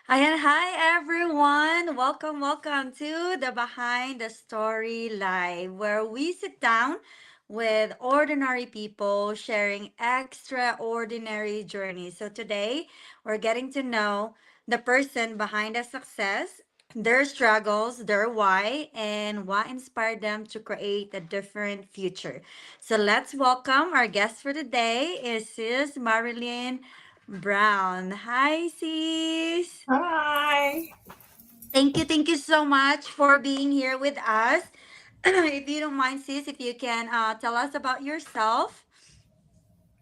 Ayan, hi everyone. Welcome to the Behind the Story Live, where we sit down with ordinary people sharing extraordinary journeys. So today, we're getting to know the person behind the success, their struggles, their why, and what inspired them to create a different future. So let's welcome our guest for the day is Sis Marilyn Brown. Hi, sis. Hi. Thank you so much for being here with us. If you don't mind, sis, if you can tell us about yourself.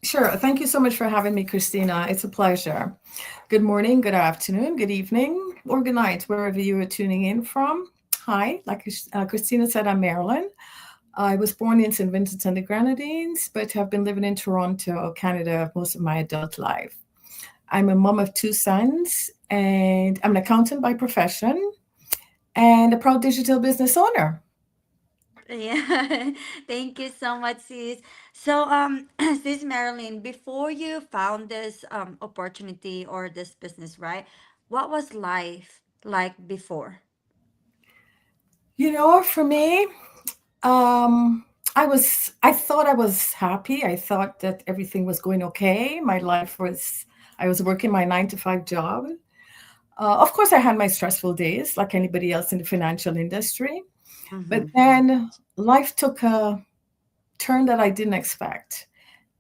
Sure. Thank you so much for having me, Christina. It's a pleasure. Good morning, good afternoon, good evening, or good night, wherever you are tuning in from. Hi. Like Christina said, I'm Marilyn. I was born in St. Vincent and the Grenadines, but have been living in Toronto, Canada, most of my adult life. I'm a mom of two sons, and I'm an accountant by profession and a proud digital business owner. Yeah, thank you so much, sis. So, sis Marilyn, before you found this opportunity or this business, right? What was life like before? For me, Um, I thought I was happy. I thought that everything was going okay. I was working my 9 to 5 job. Of course, I had my stressful days like anybody else in the financial industry. But Mm-hmm. then life took a turn that I didn't expect.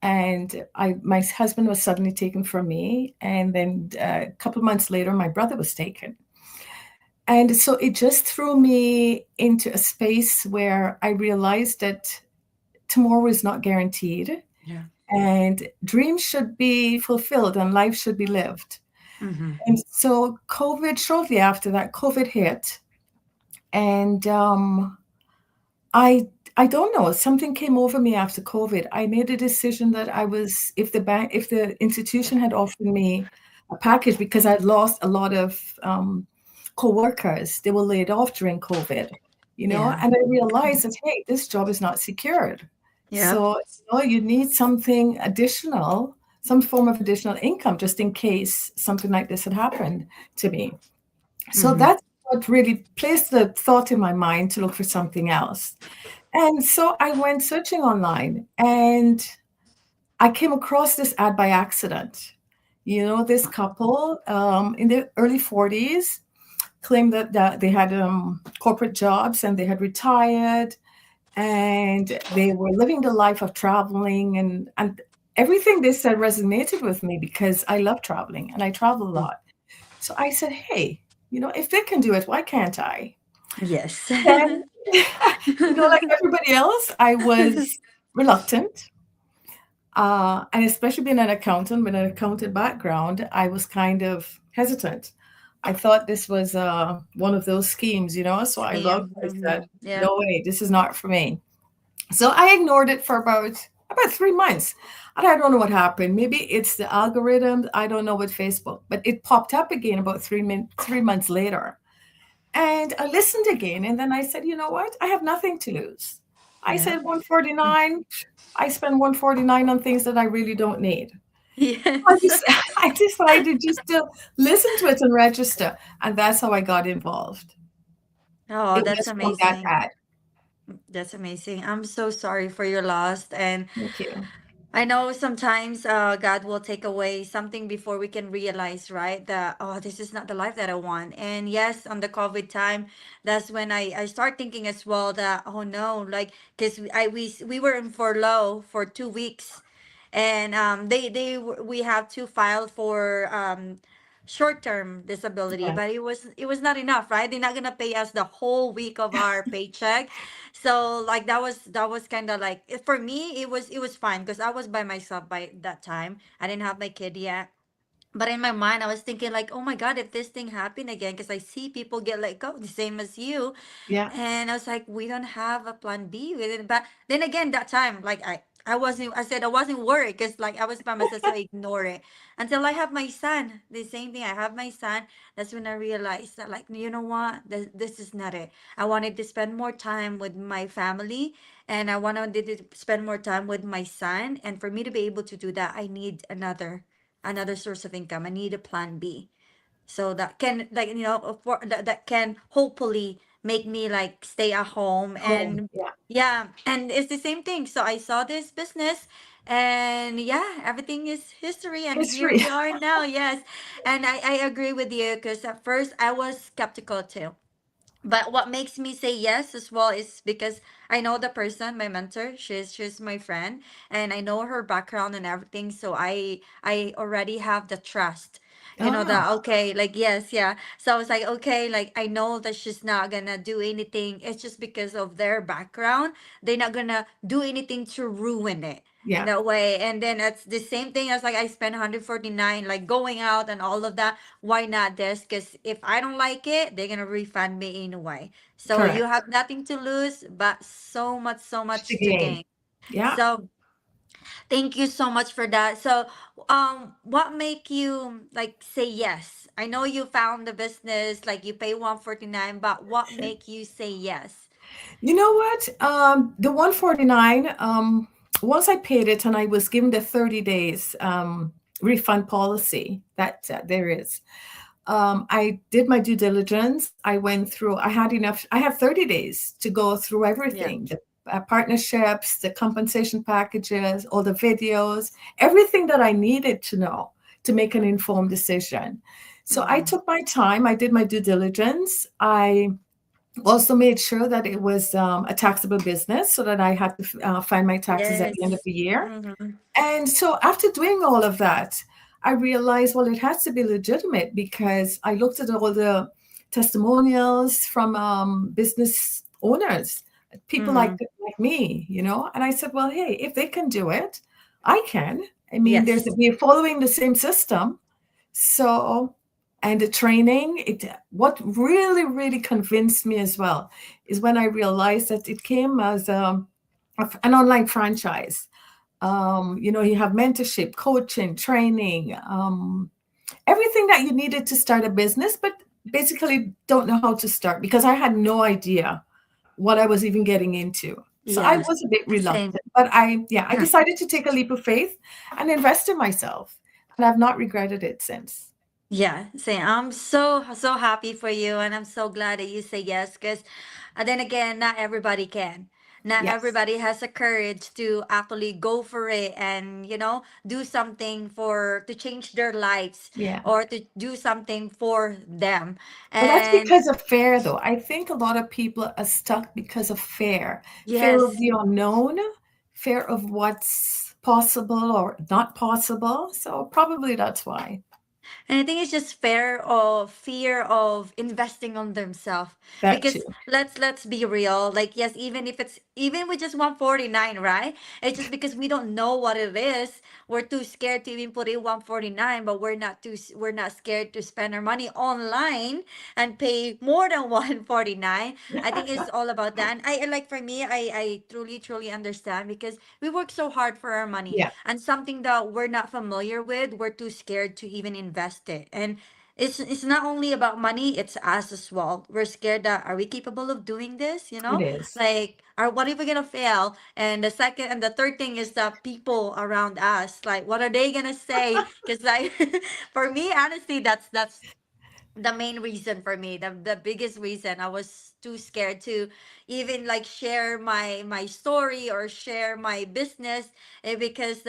And my husband was suddenly taken from me. And then a couple of months later, my brother was taken. And so it just threw me into a space where I realized that tomorrow is not guaranteed, Yeah. and dreams should be fulfilled and life should be lived. Mm-hmm. And so shortly after that, COVID hit, and I I don't know, something came over me after COVID. I made a decision that if the institution had offered me a package, because I'd lost a lot of co-workers, they were laid off during COVID, Yeah. and I realized that, hey, this job is not secured. Yep. So, you need something additional, some form of additional income just in case something like this had happened to me. So Mm-hmm. that's what really placed the thought in my mind to look for something else. And so I went searching online and I came across this ad by accident. This couple in their early 40s claimed that they had corporate jobs and they had retired and they were living the life of traveling, and everything they said resonated with me because I love traveling and I travel a lot. So I said, hey, if they can do it, why can't I? Yes. Then, like everybody else, I was reluctant. And especially being an accountant with an accountant background, I was kind of hesitant. I thought this was one of those schemes, so Scheme. I said, Mm-hmm. Yep. no way, this is not for me. So I ignored it for about 3 months. And I don't know what happened. Maybe it's the algorithm. I don't know with Facebook, but it popped up again about 3 months later. And I listened again. And then I said, you know what? I have nothing to lose. I Yep. said 149. I spend 149 on things that I really don't need. Yes. I decided just to listen to it and register. And that's how I got involved. Oh, It that's was from that amazing. ad. That's amazing. I'm so sorry for your loss. And Thank you. I know sometimes God will take away something before we can realize, right? That, oh, this is not the life that I want. And yes, on the COVID time, that's when I start thinking as well that, oh no, like, because we were in furlough for 2 weeks. And we have to file for short-term disability, Right. but it was not enough, right? They're not gonna pay us the whole week of our paycheck. So like that was kind of like for me it was fine because I was by myself by that time. I didn't have my kid yet. But in my mind, I was thinking like, oh my God, if this thing happened again, because I see people get let go the same as you, Yeah. and I was like, we don't have a plan B with it. But then again, that time, like I said I wasn't worried because like I was by myself, so I ignore it until I have my son. The same thing, I have my son. That's when I realized that, like, you know what, this is not it. I wanted to spend more time with my family, and I wanted to spend more time with my son. And for me to be able to do that, I need another source of income. I need a plan B. so that can, like, for that can hopefully make me like stay at home. home. And Yeah. yeah, and it's the same thing. So I saw this business, and yeah, everything is history, and here History. we are now. Yes. And I agree with you, because at first I was skeptical too, but what makes me say yes as well is because I know the person, my mentor. She's my friend, and I know her background and everything. So I already have the trust. Ah, That okay, like yes, yeah. So I was like, okay, like I know that she's not gonna do anything. It's just because of their background. They're not gonna do anything to ruin it in yeah, that way. And then it's the same thing as like I spent 149 like going out and all of that. Why not this? Because if I don't like it, they're gonna refund me anyway. So you correct. have nothing to lose, but so To much to gain. gain. Yeah. So thank you so much for that. So what make you like say yes? I know you found the business, like you pay 149, but what make you say yes? You know what? The 149, once I paid it and I was given the 30 days refund policy that there is. I did my due diligence. I went through, I had 30 days to go through Yeah. everything, the partnerships, the compensation packages, all the videos, everything that I needed to know to make an informed decision. So I Mm-hmm. took my time. I did my due diligence. I also made sure that it was a taxable business so that I had to find my taxes at the end of Yes. the year. Mm-hmm. And so after doing all of that, I realized, well, it has to be legitimate because I looked at all the testimonials from business owners, people Mm-hmm. like me, and I said, well, hey, if they can do it, I can. I mean, Yes. we're following the same system. So, and the training, what really, really convinced me as well is when I realized that it came as an online franchise. You have mentorship, coaching, training, everything that you needed to start a business, but basically don't know how to start because I had no idea what I was even getting into. So I Yes. was a bit Same. reluctant, but I decided to take a leap of faith and invest in myself. And I've not regretted it since. Yeah, same. I'm so happy for you, and I'm so glad that you say yes. Because, then again, not everybody can. Not Yes. everybody has the courage to actually go for it, and do something for to change their lives, Yeah. or to do something for them. But that's And because of fear, though. I think a lot of people are stuck because of fear of yes. the unknown, fear of what's possible or not possible. So probably that's why. And I think it's just fear of investing on themselves. That too. Because let's be real. Like yes, even with just 149, right? It's just because we don't know what it is. We're too scared to even put in 149, but we're not scared to spend our money online and pay more than 149. I think it's all about that. And like for me, I truly understand, because we work so hard for our money, Yeah, and something that we're not familiar with, we're too scared to even invest it. And it's not only about money, it's us as well. We're scared that, are we capable of doing this, it is. like, are what if we're gonna fail? And the second and the third thing is the people around us, like what are they gonna say? Because like for me, honestly, that's the main reason for me, the biggest reason. I was too scared to even like share my story or share my business, because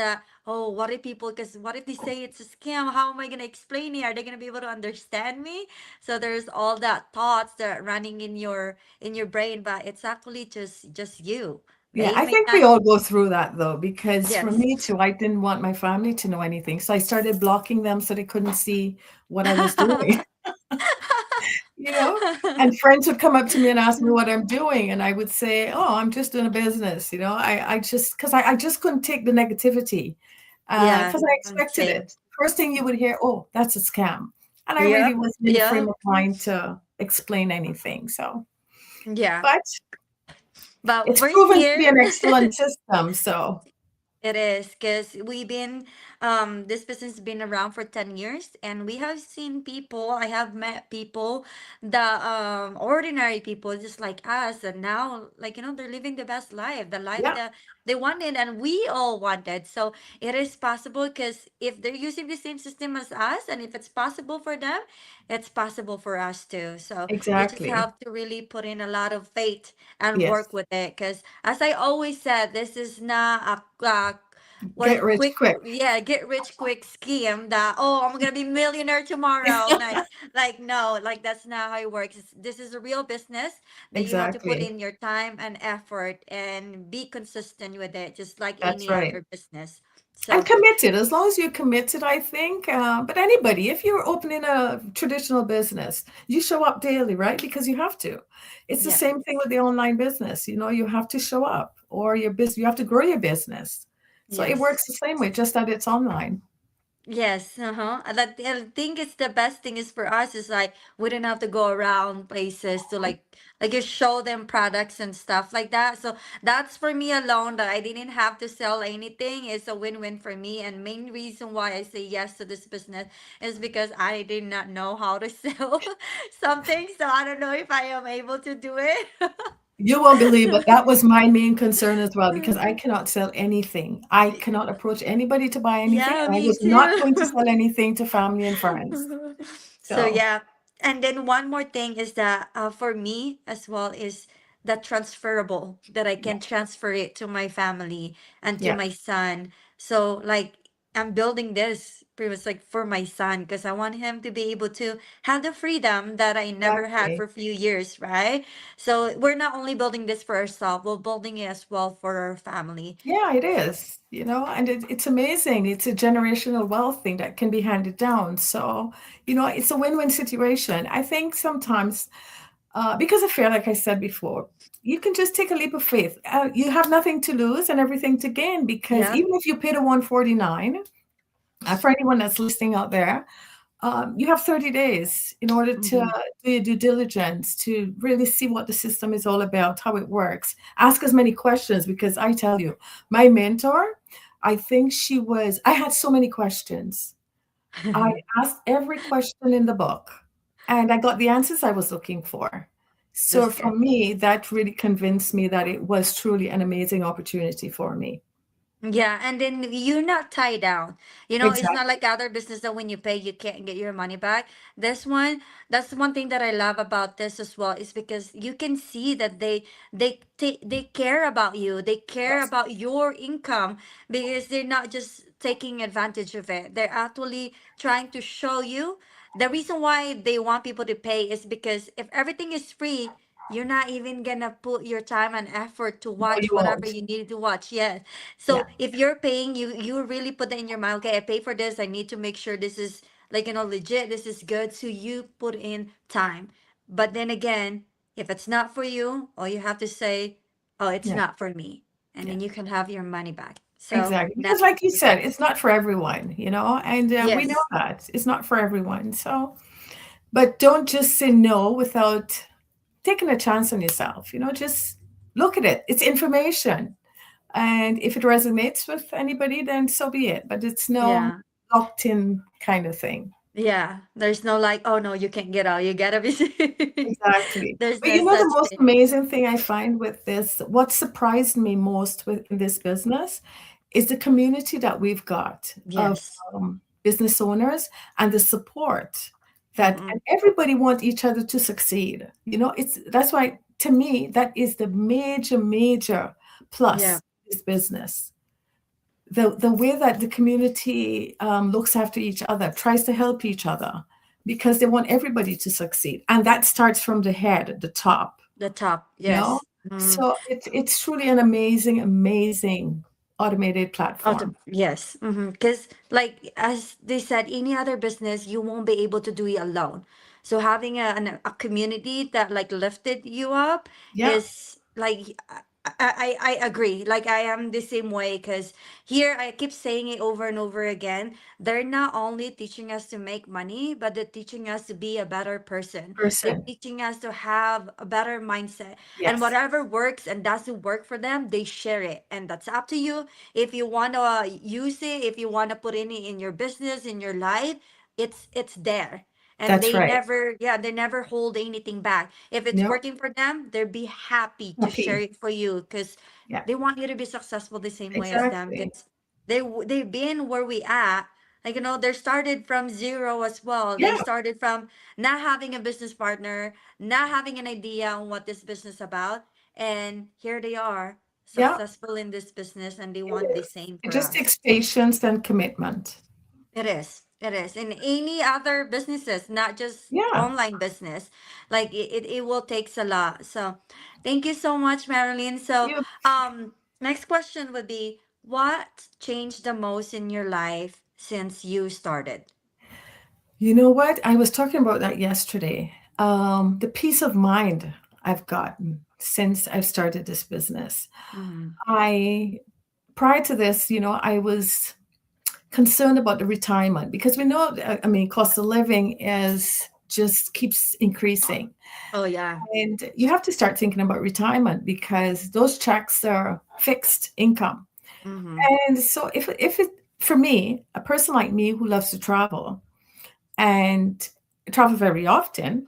oh, what if people, because what if they say it's a scam? How am I going to explain it? Are they going to be able to understand me? So there's all that thoughts that are running in your brain, but it's actually just you. Yeah, They I may think we not. all go through that though, because for Yes. me too, I didn't want my family to know anything. So I started blocking them so they couldn't see what I was doing. you know and friends would come up to me and ask me what I'm doing, and I would say, oh, I'm just doing a business. I just because I just couldn't take the negativity, Yeah, because I expected same. it. First thing you would hear, oh, that's a scam, and I Yeah, really wasn't in the yeah, frame of mind to explain anything. So yeah. but But it's we're proven to be here. an excellent system. So It is, because we've been. this business has been around for 10 years, and we have seen people, I have met people, the ordinary people just like us, and now, like, they're living the best life, the life Yeah, that they wanted and we all wanted. So it is possible, because if they're using the same system as us, and if it's possible for them, it's possible for us too. So you just exactly. have to really put in a lot of faith and Yes. work with it, because as I always said, this is not a what a Get rich quick, quick. yeah, get rich quick scheme that, oh, I'm gonna be millionaire tomorrow. Like no, like that's not how it works. This is a real business that you have to put Exactly. in your time and effort and be consistent with it, just like That's any right. other business. And So committed, as long as you're committed, I think. But anybody, if you're opening a traditional business, you show up daily, right? Because you have to. It's the yeah, same thing with the online business. You have to show up, or your business, you have to grow your business. So it yes. works the same way, just that it's online. Yes, uh-huh. That I think it's the best thing is for us is like we don't have to go around places to like you show them products and stuff like that. So that's for me alone, that I didn't have to sell anything, is a win-win for me. And main reason why I say yes to this business is because I did not know how to sell something. So I don't know if I am able to do it. You won't believe it. That was my main concern as well, because I cannot sell anything. I cannot approach anybody to buy anything, Yeah, and I me was not going to too. sell anything to family and friends. So So, yeah, and then one more thing is that for me as well is that transferable, that I yeah, can transfer it to my family and to yeah, my son. So like I'm building this pretty much like for my son, because I want him to be able to have the freedom that I never had for exactly. a few years, right? So we're not only building this for ourselves, we're building it as well for our family. Yeah, it is, and it's amazing. It's a generational wealth thing that can be handed down. So, it's a win-win situation. I think sometimes, because of fear, like I said before, you can just take a leap of faith. You have nothing to lose and everything to gain, because Yeah. even if you pay the 149, for anyone that's listening out there, you have 30 days in order to Mm-hmm. do your due diligence, to really see what the system is all about, how it works. Ask as many questions, because I tell you, my mentor, I had so many questions. I asked every question in the book, and I got the answers I was looking for. So That's for good. me, that really convinced me that it was truly an amazing opportunity for me. Yeah, and then you're not tied down. It's not Exactly. like other business that when you pay, you can't get your money back. This one, that's one thing that I love about this as well, is because you can see that they care about you. They care Yes. about your income, because they're not just taking advantage of it. They're actually trying to show you. The reason why they want people to pay is because if everything is free, you're not even gonna put your time and effort to No, you watch whatever won't. you need to watch. Yeah, Yeah. so if you're paying, you really put that in your mind. Okay, I pay for this. I need to make sure this is like legit. This is good. So you put in time. But then again, if it's not for you, all you have to say, "Oh, it's Yeah. not for me," and Yeah. then you can have your money back. So Exactly. Because, that's like you really said, good. it's not for everyone, and we know Yes. that it's not for everyone. So, but don't just say no without taking a chance on yourself. Just look at it. It's information. And if it resonates with anybody, then so be it. But it's no Yeah. locked in kind of thing. Yeah. There's no like, oh no, you can't get out. You gotta be. Exactly. There's But no the such most thing. amazing thing I find with this, what surprised me most in this business, is the community that we've got of Yes. business owners, and the support Mm-mm. and everybody want each other to succeed. That's why, to me, that is the major, major Yeah. plus this business. The way that the community looks after each other, tries to help each other, because they want everybody to succeed, and that starts from the head at the top. The top. you know Yes. Mm. so it's truly an amazing, amazing automated platform. Yes, because like as they said, any other business you won't be able to do it alone. So having a community that like lifted you up Yeah, is like I agree. Like I am the same way because here I keep saying it over and over again. They're not only teaching us to make money, but they're teaching us to be a better person. They're Person. teaching us to have a better mindset. And Yes, whatever works and doesn't work for them, they share it. And that's up to you. If you want to use it, if you want to put it in your business, in your life, it's there. And that's they right. never, yeah, they never hold anything back. If it's No, working for them, they'll be happy to share happy. it for you because Yeah, they want you to be successful the same way as them. exactly. Because they've been where we at. Like they started from zero as well. They Yeah, started from not having a business partner, not having an idea on what this business about, and here they are, yeah, successful in this business, and they it want the is. same It for just us. takes patience and commitment. It is. It is. In any other businesses, not just Yeah. online business. Like it will takes a lot. So thank you so much, Marilyn. So You, next question would be what changed the most in your life since you started? you know what? I was talking about that yesterday. The peace of mind I've gotten since I've started this business. Mm-hmm. I prior to this, I was concerned about the retirement because we know, I mean, cost of living is just keeps increasing. Oh yeah. And you have to start thinking about retirement because those checks are fixed income. Mm-hmm. And so if it for me, a person like me who loves to travel and travel very often,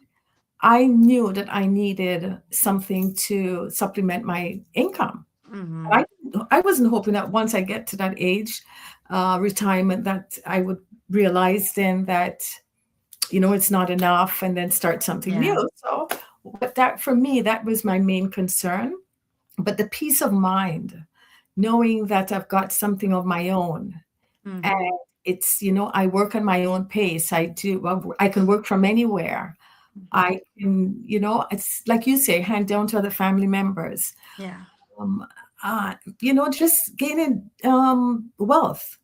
I knew that I needed something to supplement my income. Mm-hmm. I I wasn't hoping that once I get to that age, retirement, that I would realize then that it's not enough, and then start something Yeah. new. So, but that for me, that was my main concern. But the peace of mind, knowing that I've got something of my own, and Mm-hmm. it's I work on my own pace. I can work from anywhere. Mm-hmm. I can, it's like you say, hand down to other family members. Yeah. Um, just gaining wealth,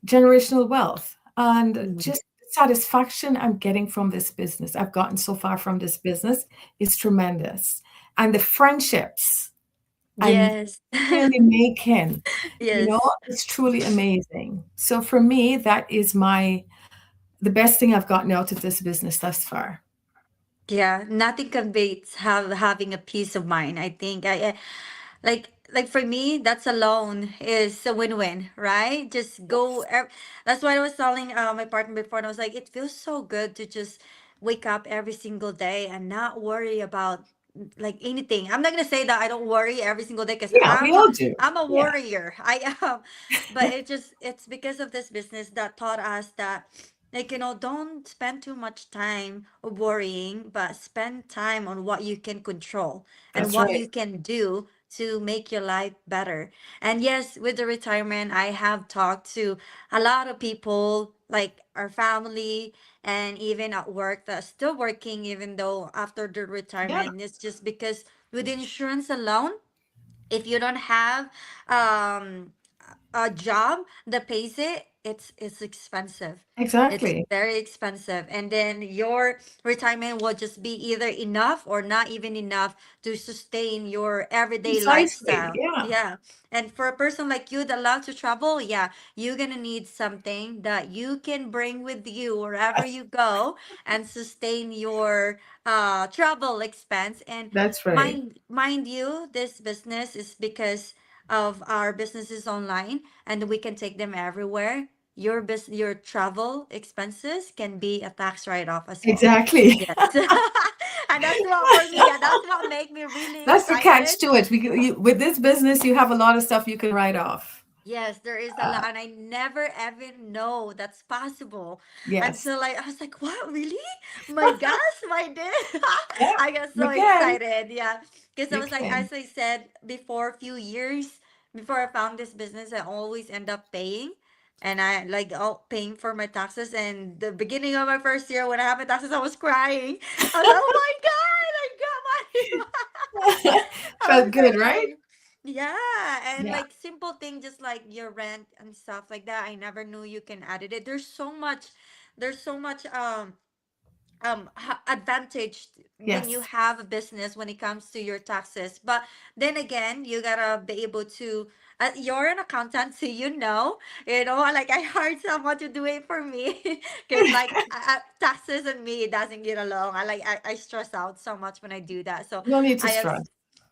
generational wealth, and Mm-hmm. just satisfaction I'm getting from this business. I've gotten so far from this business is tremendous. And the friendships I'm Yes. really making, Yes. it's truly amazing. So for me, that is the best thing I've gotten out of this business thus far. Yeah, nothing can beats having a peace of mind. I think like for me, that's alone is a win-win, right? Just go. Yes. That's why I was telling my partner before, and I was like, it feels so good to just wake up every single day and not worry about like anything. I'm not gonna say that I don't worry every single day because Yeah, we all do. I'm a Yeah, warrior. I am, but it's because of this business that taught us that like don't spend too much time worrying, but spend time on what you can control and that's what right. you can do to make your life better. And yes, with the retirement, I have talked to a lot of people, like our family and even at work that are still working, even though after the Yeah, retirement. It's just because with insurance alone, if you don't have um a job that pays it, it's expensive. It's exactly. very expensive. And then your retirement will just be either enough or not even enough to sustain your everyday Precisely. lifestyle. Yeah, Yeah. And for a person like you that loves to travel, yeah, you're gonna need something that you can bring with you wherever that's, you go and sustain your travel expense. And that's right. mind you, this business is because of our businesses online and we can take them everywhere. Your travel expenses can be a tax write-off as well. Exactly. Yes. And that's what for me, yeah, that's what make me really That's the excited. catch to it. With this business, you have a lot of stuff you can write off. Yes, there is a lot, and I never even know that's possible Yes. until I was like, "What, really? My gosh, my did!" Yeah, I got so you can. excited, yeah, because I You was like, can. as I said before, a few years before I found this business, I always end up paying, and I like all paying for my taxes. And the beginning of my first year when I had my taxes, I was crying. I was like, "Oh my God, I got money!" I Felt was good, like, right? yeah, and Yeah. like simple thing, just like your rent and stuff like that. I never knew you can add it. There's so much advantage when you Yes. have a business when it comes to your taxes. But then again, you gotta be able to, you're an accountant, so like I hired someone to do it for me because like taxes and me doesn't get along. I stress out so much when I do that. So No need to I have stress.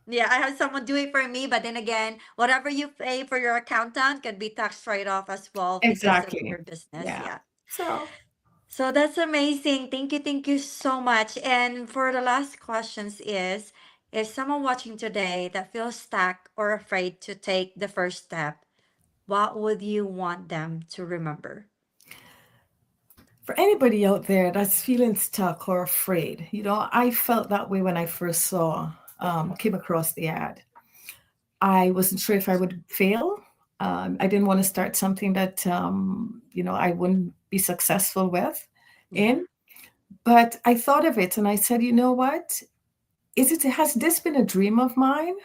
yeah, I have someone do it for me, but then again, whatever you pay for your accountant can be tax write-off as well because of Exactly. your business. Yeah. Yeah. So, So that's amazing. Thank you so much. And for the last questions is someone watching today that feels stuck or afraid to take the first step, what would you want them to remember? for anybody out there that's feeling stuck or afraid, I felt that way when I first came across the ad. I wasn't sure if I would fail. I didn't want to start something that, I wouldn't be successful with Yeah. in. But I thought of it and I said, you know what? Has this been a dream of mine?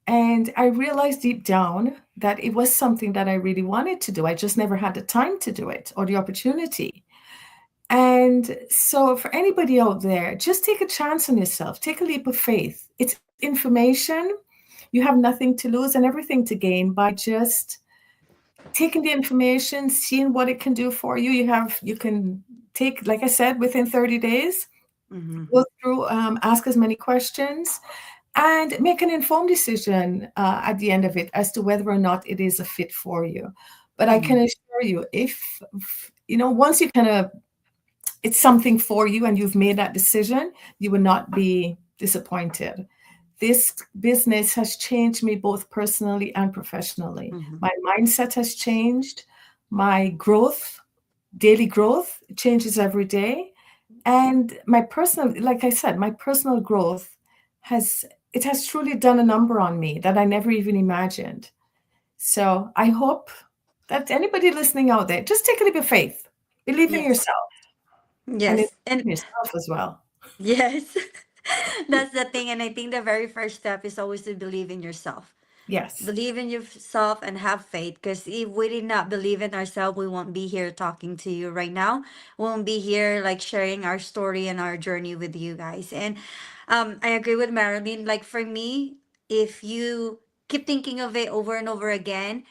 And I realized deep down that it was something that I really wanted to do. I just never had the time to do it or the opportunity. And so, for anybody out there, just take a chance on yourself, take a leap of faith. It's information. You have nothing to lose and everything to gain by just taking the information, seeing what it can do for you. You can take, like I said, within 30 days, Mm-hmm. go through, ask as many questions, and make an informed decision at the end of it as to whether or not it is a fit for you. But I Mm-hmm. can assure you, once you kind of it's something for you and you've made that decision, you will not be disappointed. This business has changed me both personally and professionally. Mm-hmm. My mindset has changed. My growth, daily growth, changes every day. And my personal, like I said, my personal growth has it has truly done a number on me that I never even imagined. So I hope that anybody listening out there, just take a leap of faith. Believe in Yes. yourself and invest Yes. And in yourself as well. yes. That's the thing. And I think the very first step is always to believe in yourself. Yes, Believe in yourself and have faith, because if we did not believe in ourselves, we won't be here talking to you right now. We won't be here like sharing our story and our journey with you guys. And I agree with Marilyn. Like for me, if you keep thinking of it over and over again,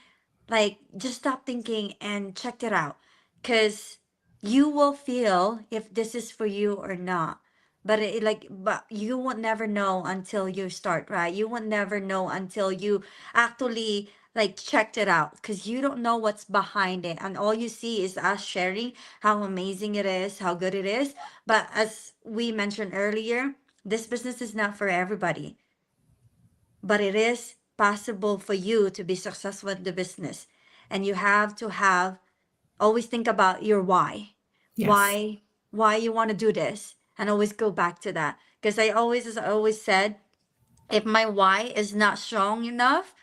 like just stop thinking and check it out, because you will feel if this is for you or not. But you won't never know until you start, right? You won't never know until you actually like checked it out, because you don't know what's behind it, and all you see is us sharing how amazing it is, how good it is. But as we mentioned earlier, this business is not for everybody, but it is possible for you to be successful in the business. And you have to have always think about your why. yes, Why you want to do this, and always go back to that. Because as I always said, if my why is not strong enough,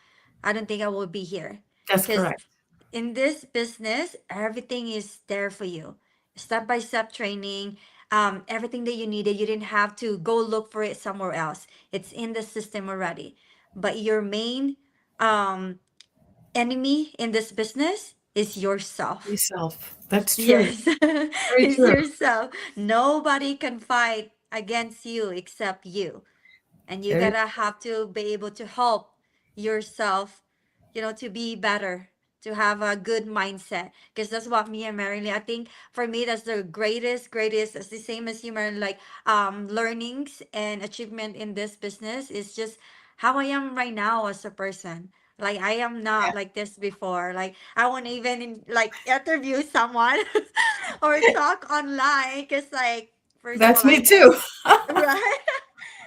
I don't think I will be here. that's Because correct. in this business, everything is there for you. Step by step training, everything that you needed. You didn't have to go look for it somewhere else. It's in the system already. But your main um, enemy in this business is yourself. Yourself. That's true. Yes, Very it's true. yourself. Nobody can fight against you except you, and you Very gotta have to be able to help yourself, to be better, to have a good mindset, because that's what me and Marilyn, I think for me that's the greatest, it's the same as you, Marilyn, like learnings and achievement in this business is just how I am right now as a person. Like I am not yeah. like this before. Like I won't even like interview someone or talk online, because like first of That's all I me know. too. Right.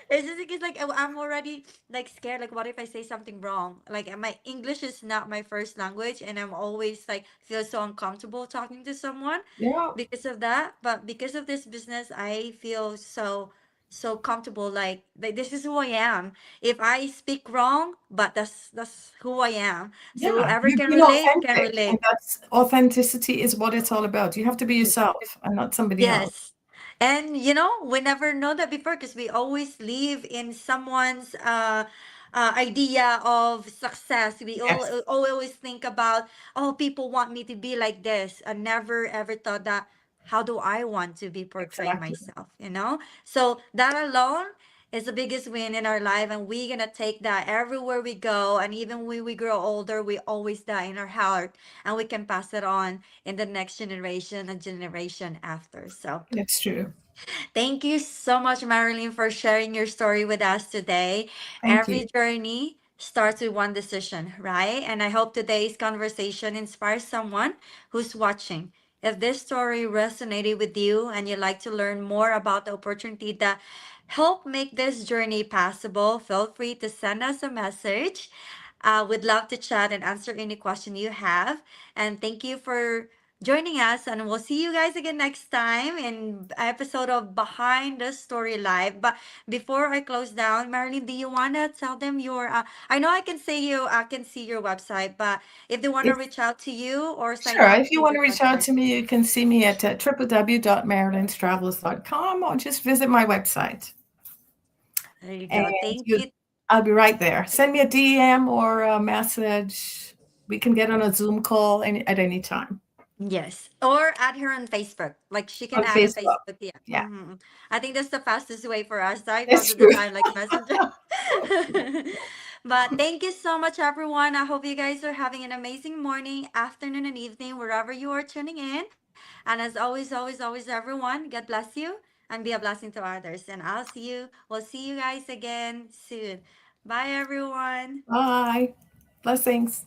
It's just because like I'm already like scared. Like, what if I say something wrong? Like, my English is not my first language, and I'm always like feel so uncomfortable talking to someone Yeah, because of that. But because of this business, I feel so comfortable. Like this is who I am. If I speak wrong, but that's who I am. So yeah. whoever You've can been relate can authentic, and relate. that's authenticity is what it's all about. You have to be yourself and not somebody else. Yes. And we never know that before, because we always live in someone's idea of success. We Yes, always think about, oh, people want me to be like this. I never ever thought that how do I want to be portrayed Exactly. myself, you know? So that alone is the biggest win in our life, and we're gonna take that everywhere we go. And even when we grow older, we always die in our heart, and we can pass it on in the next generation and generation after. So It's true. thank you so much, Marilyn, for sharing your story with us today. Thank Every you. journey starts with one decision, right? And I hope today's conversation inspires someone who's watching. If this story resonated with you and you'd like to learn more about the opportunity that help make this journey possible, feel free to send us a message. We'd love to chat and answer any question you have. And thank you for joining us, and we'll see you guys again next time in episode of Behind the Story Live. But before I close down, Marilyn, do you want to tell them your I know I can say you I can see your website, but if they want to It's reach out to you or sign sure. up If you to want your to reach out website. to me, you can see me at www.marylandtravels.com or just visit my website. There you And go. Thank you, you. I'll be right there. Send me a DM or a message. We can get on a Zoom call at any time Yes. Or add her on Facebook. Like she can on add on Facebook. Facebook. Yeah. Yeah, I think that's the fastest way for us, right? Most that's of the true. time, like Messenger. But thank you so much, everyone. I hope you guys are having an amazing morning, afternoon, and evening, wherever you are tuning in. And as always, always, always, everyone, God bless you and be a blessing to others. And we'll see you guys again soon. Bye, everyone. Bye. Blessings.